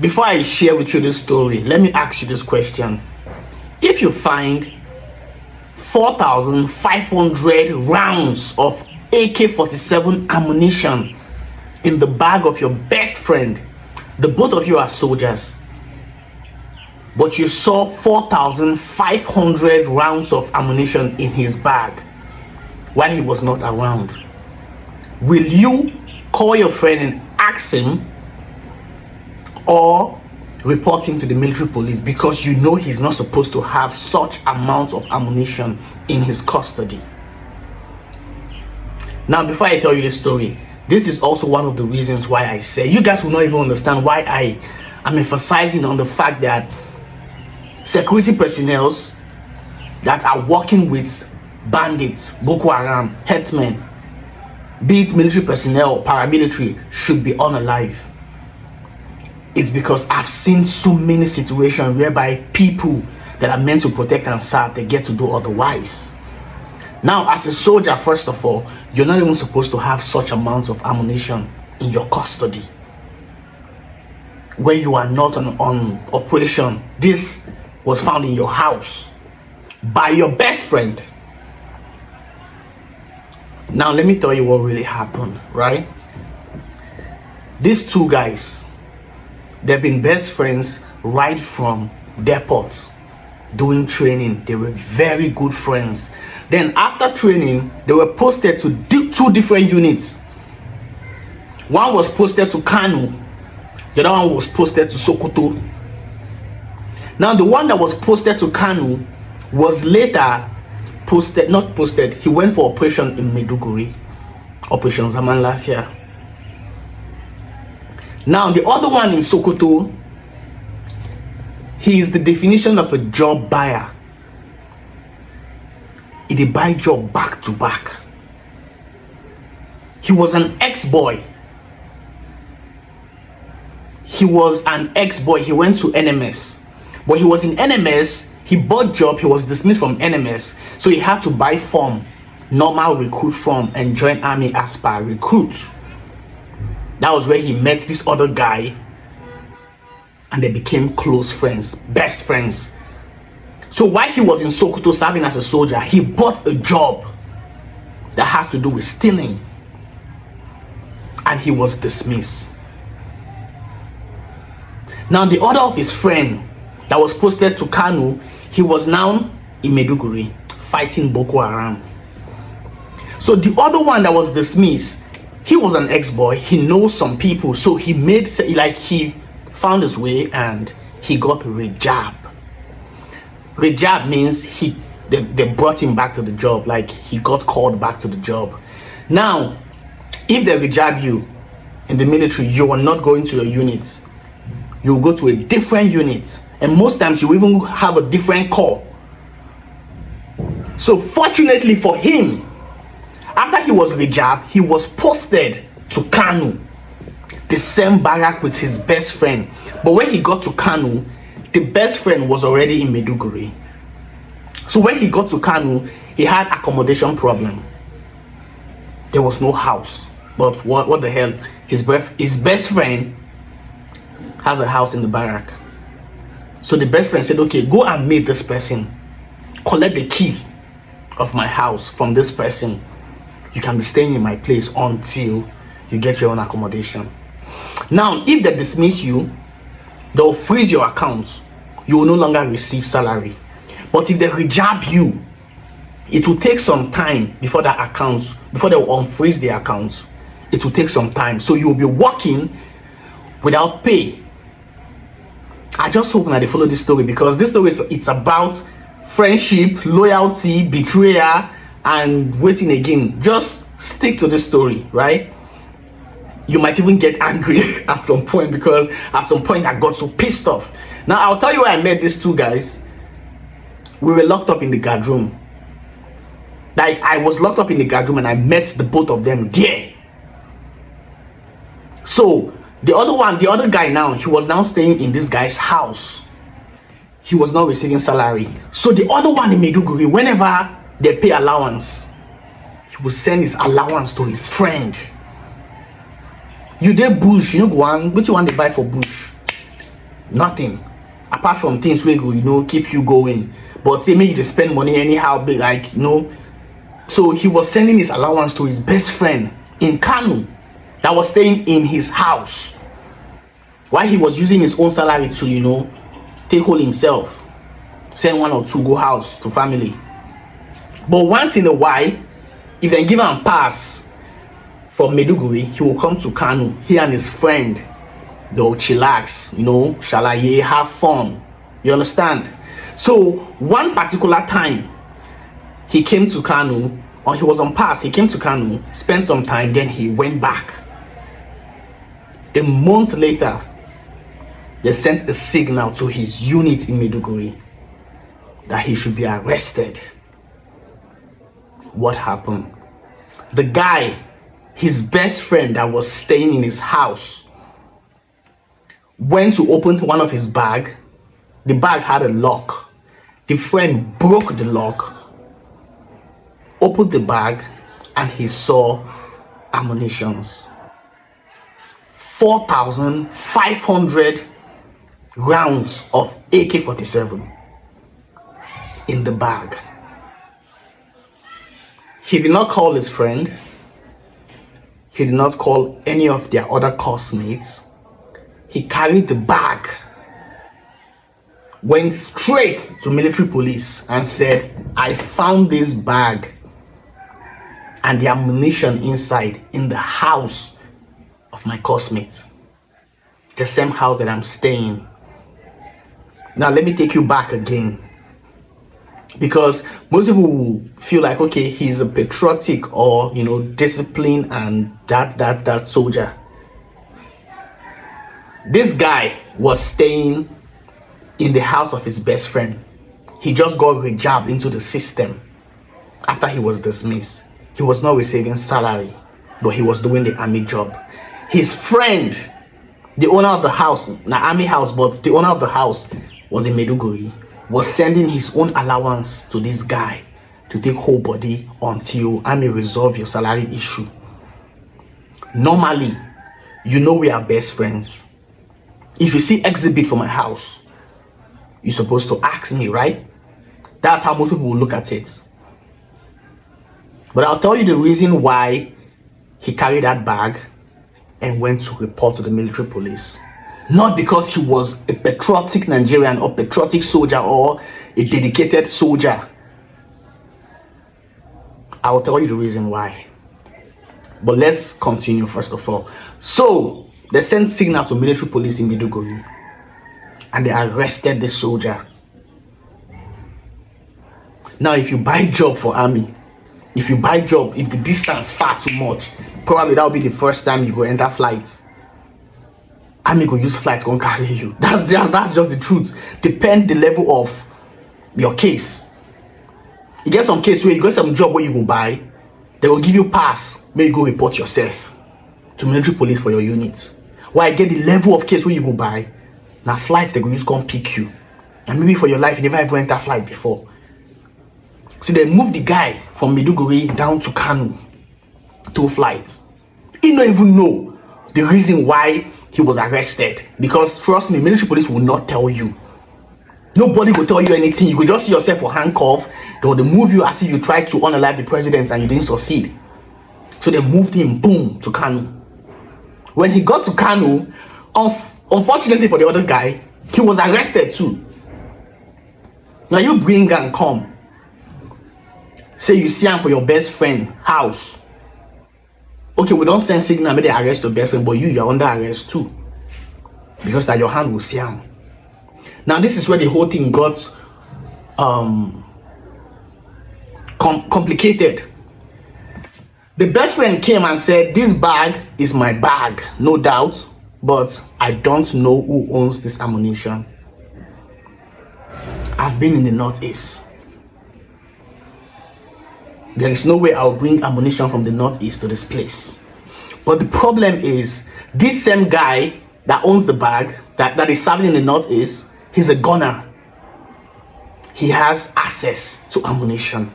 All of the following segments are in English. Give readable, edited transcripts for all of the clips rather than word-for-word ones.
Before I share with you this story, let me ask you this question. If you find 4,500 rounds of AK-47 ammunition in the bag of your best friend, the both of you are soldiers, but you saw 4,500 rounds of ammunition in his bag while he was not around, will you call your friend and ask him, or report him to the military police, because you know he's not supposed to have such amount of ammunition in his custody? Now, before I tell you this story, this is also one of the reasons why I say you guys will not even understand why I am emphasizing on the fact that security personnel that are working with bandits, Boko Haram, herdsmen, be it military personnel or paramilitary, should be unalive. It's because I've seen so many situations whereby people that are meant to protect and serve, they get to do otherwise. Now, as a soldier, first of all, you're not even supposed to have such amounts of ammunition in your custody when you are not on operation. This was found in your house by your best friend. Now, let me tell you what really happened, right? These two guys, they've been best friends right from depot, doing training. They were very good friends. Then after training, they were posted to two different units. One was posted to Kano, the other one was posted to Sokoto. Now the one that was posted to Kano was later he went for operation in Maiduguri, Operation Zaman Lafia. Now the other one in Sokoto, he is the definition of a job buyer. He did buy job back to back. He was an ex-boy. He went to NMS, but he was in NMS. He bought job. He was dismissed from NMS, so he had to buy form, normal recruit form, and join army as per recruit. That was where he met this other guy, and they became close friends, best friends. So while he was in Sokoto serving as a soldier, he bought a job that has to do with stealing, and he was dismissed. Now the other of his friend that was posted to Kano, he was now in Maiduguri fighting Boko Haram. So the other one that was dismissed, he was an ex-boy. He knows some people, so he found his way and he got rejab. Rejab means they brought him back to the job, like he got called back to the job. Now, if they rejab you in the military, you are not going to your unit. You will go to a different unit, and most times you even have a different call. So fortunately for him, after he was rejab, he was posted to Kano, the same barrack with his best friend. But when he got to Kano, the best friend was already in Maiduguri. So when he got to Kano, he had accommodation problem. There was no house. But what the hell? His best friend has a house in the barrack. So the best friend said, okay, go and meet this person. Collect the key of my house from this person. You can be staying in my place until you get your own accommodation. Now, if they dismiss you, they'll freeze your account. You will no longer receive salary. But if they rejab you, it will take some time before they will unfreeze the account. It will take some time. So you will be working without pay. I just hope that they follow this story, because this story it's about friendship, loyalty, betrayal, and waiting again. Just stick to this story, right? You might even get angry at some point, because at some point I got so pissed off. Now I'll tell you where I met these two guys. We were locked up in the guard room. Like, I was locked up in the guard room and I met the both of them there. So the other guy now, he was now staying in this guy's house. He was not receiving salary. So the other one in Maiduguri, whenever they pay allowance, he will send his allowance to his friend. You dey bush, you know, go on, what you want to buy for bush? Nothing. Apart from things wey go, keep you going. But say make you dey spend money anyhow, be like, So he was sending his allowance to his best friend in Kano that was staying in his house, while he was using his own salary to, take hold himself, send one or two go house to family. But once in a while, if they give him pass from Maiduguri, he will come to Kano. He and his friend, they'll chillax, shalaye, have fun. You understand? So one particular time, he came to Kano, or he was on pass. He came to Kano, spent some time, then he went back. A month later, they sent a signal to his unit in Maiduguri that he should be arrested. What happened? The guy, his best friend that was staying in his house, went to open one of his bag. The bag had a lock. The friend broke the lock, opened the bag, and he saw ammunitions. 4,500 rounds of AK-47 in the bag. He did not call his friend. He did not call any of their other classmates. He carried the bag, went straight to military police and said, I found this bag and the ammunition inside in the house of my classmates, the same house that I'm staying. Now let me take you back again, because most people will feel like, okay, he's a patriotic or disciplined and that soldier. This guy was staying in the house of his best friend. He just got rejabbed into the system after he was dismissed. He was not receiving salary, but he was doing the army job. His friend, the owner of the house, not army house, but the owner of the house was in Maiduguri, was sending his own allowance to this guy to take whole body until army resolve your salary issue. Normally, we are best friends. If you see exhibit for my house, you're supposed to ask me, right? That's how most people will look at it. But I'll tell you the reason why he carried that bag and went to report to the military police. Not because he was a patriotic Nigerian or patriotic soldier or a dedicated soldier. I'll tell you the reason why. But let's continue first of all. So they sent signal to military police in Maiduguri and they arrested the soldier. Now if you buy job for army, if the distance far too much, probably that will be the first time you go enter flight. Army go use flight go carry you. That's just the truth. Depend the level of your case. You get some case where you get some job where you go buy, they will give you pass, may you go report yourself to military police for your unit. Why get the level of case where you go buy, now flights they go use come pick you, and maybe for your life you never ever enter flight before. So they moved the guy from Maiduguri down to Kano, 2 flights. He don't even know the reason why he was arrested, because trust me, military police will not tell you. Nobody will tell you anything. You could just see yourself for handcuff. They will move you as if you tried to unalive the president and you didn't succeed. So they moved him, boom, to Kano. When he got to Kano, unfortunately for the other guy, he was arrested too. Now you bring and come, say you see him for your best friend house. Okay, we don't send signal, maybe they arrest your best friend, but you're under arrest too, because that your hand will see him. Now this is where the whole thing got complicated. The best friend came and said, this bag is my bag, no doubt, but I don't know who owns this ammunition. I've been in the Northeast. There is no way I'll bring ammunition from the Northeast to this place. But the problem is, this same guy that owns the bag, that is serving in the Northeast, he's a gunner. He has access to ammunition.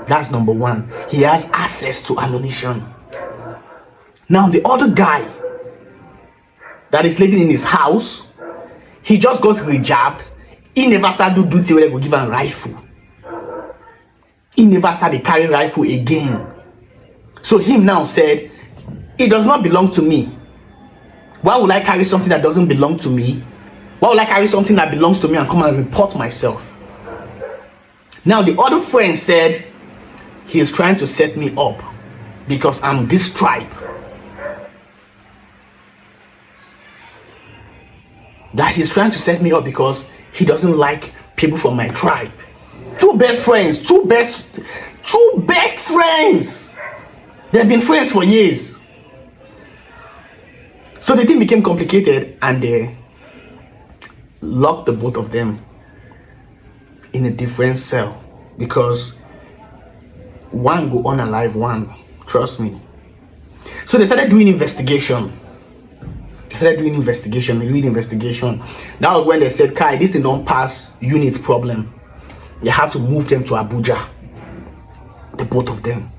That's number one. He has access to ammunition. Now the other guy that is living in his house. He just got rejabbed. He never started to do duty where they go give him a rifle. He never started carry rifle again. So him now said, it does not belong to me. Why would I carry something that doesn't belong to me? Why would I carry something that belongs to me and come and report myself? Now the other friend said, he is trying to set me up because I'm this tribe. That he's trying to set me up because he doesn't like people from my tribe. Two best friends. They've been friends for years. So the thing became complicated and they locked the both of them in a different cell because one go unalive one. Trust me. So they started doing investigation. That was when they said, Kai, this is not pass unit problem. They had to move them to Abuja. The both of them.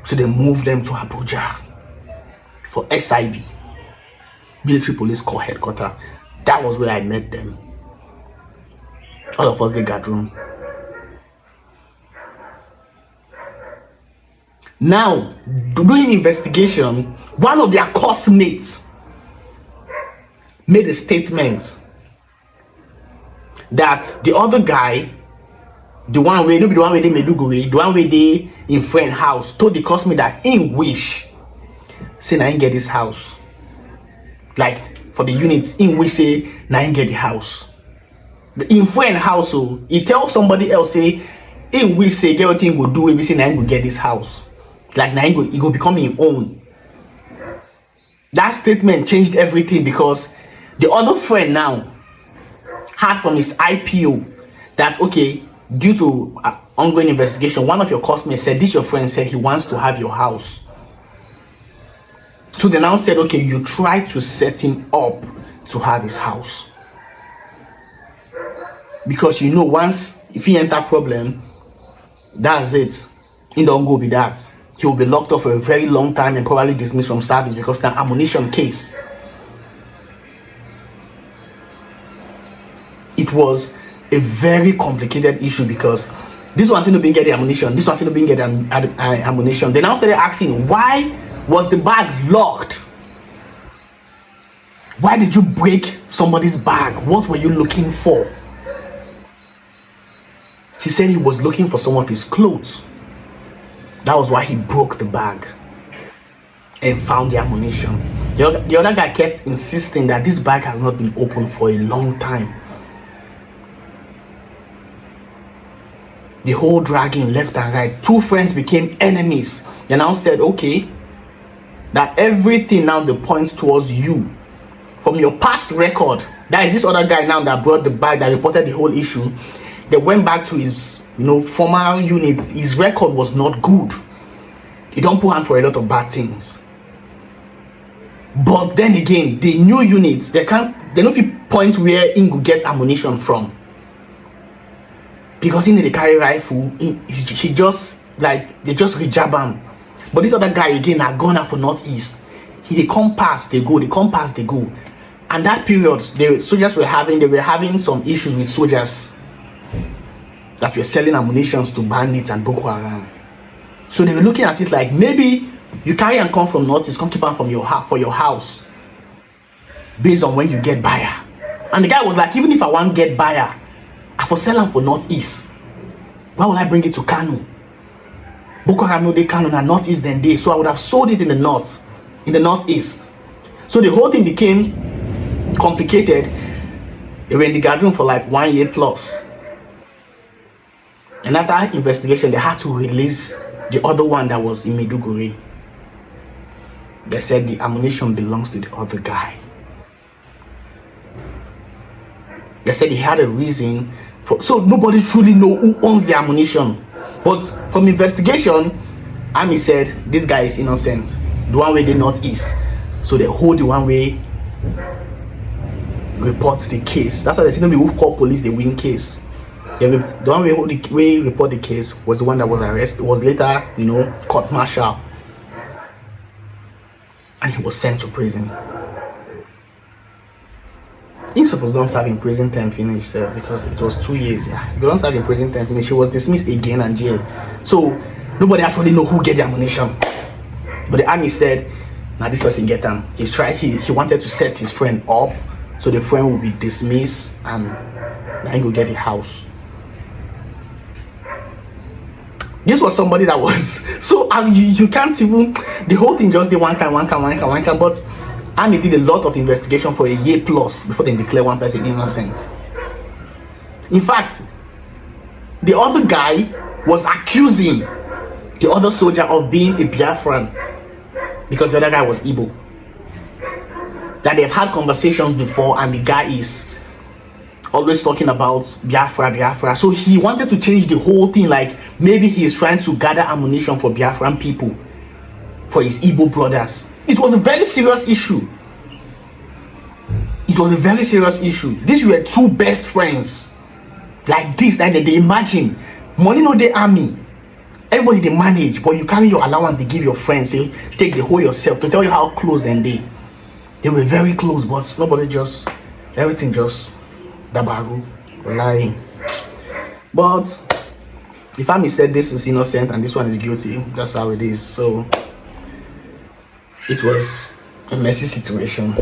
So they moved them to Abuja for SIB, Military Police Corps Headquarters. That was where I met them. All of us they got room. Now, doing investigation, one of their course mates made a statement that the other guy, the one way they Meduguri, the one way they in friend house, told the coursemate that in wish say na him get this house. Like for the units in which say na him get the house. The in friend house, so he tell somebody else say in which say get what him go do, we say na him go get this house. Like na him go become his own. That statement changed everything because the other friend now had from his IPO that, okay, due to ongoing investigation, one of your customers said, this your friend said he wants to have your house. So they now said, okay, you try to set him up to have his house. Because you know, once, if he enter problem, that's it. He don't go with that. He will be locked up for a very long time and probably dismissed from service because it's an ammunition case. It was a very complicated issue because this one still didn't get the ammunition, this one still didn't get ammunition. They now started asking, why was the bag locked? Why did you break somebody's bag? What were you looking for? He said he was looking for some of his clothes. That was why he broke the bag and found the ammunition. The other guy kept insisting that this bag has not been opened for a long time. The whole dragging left and right. Two friends became enemies. They now said, okay, that everything now the points towards you from your past record. That is this other guy now that brought the bag, that reported the whole issue. They went back to his former unit. His record was not good. He don't put hand for a lot of bad things. But then again, the new units, they don't point where he could get ammunition from. Because he need to carry rifle, they just rejab him. But this other guy again, a gunner for Northeast. They come past, they go. And that period, the soldiers were having some issues with soldiers that were selling ammunition to bandits and Boko Haram. So they were looking at it like, maybe you carry and come from Northeast, come keep them from your house, based on when you get buyer. And the guy was like, even if I want get buyer, I for sell them for Northeast. Why would I bring it to Kano? Boko Haram no dey Kano na Northeast then day, so I would have sold it in the Northeast. So the whole thing became complicated. They were in the gathering for like 1 year plus. And after investigation, they had to release the other one that was in Maiduguri. They said the ammunition belongs to the other guy. They said he had a reason so nobody truly know who owns the ammunition. But from investigation, Army said this guy is innocent. The one way they Northeast. So they hold the one way reports the case. That's why they say no people who call police they win case. The one way report the case was the one that was arrested. Was later, court martial, and he was sent to prison. He supposed don't serve in prison time finish, sir, because it was 2 years. Yeah, he don't serve in prison time finish. He was dismissed again and jail. So nobody actually know who get the ammunition. But the army said, now this person get them. He wanted to set his friend up, so the friend will be dismissed and now he will get the house. This was somebody that was so you can't even, the whole thing just did one kind. But army did a lot of investigation for a year plus before they declare one person innocent. In fact, the other guy was accusing the other soldier of being a Biafran because the other guy was Igbo. That they've had conversations before and the guy is always talking about Biafra. So he wanted to change the whole thing, like maybe he is trying to gather ammunition for Biafran people, for his Igbo brothers. It was a very serious issue. These were two best friends. Like this, like they imagine money no dey army. Everybody they manage, but you carry your allowance, they give your friends, say take the whole yourself to tell you how close then they. They were very close, but nobody just, everything just dabaru, lying. But the family said this is innocent and this one is guilty. That's how it is. So it was a messy situation.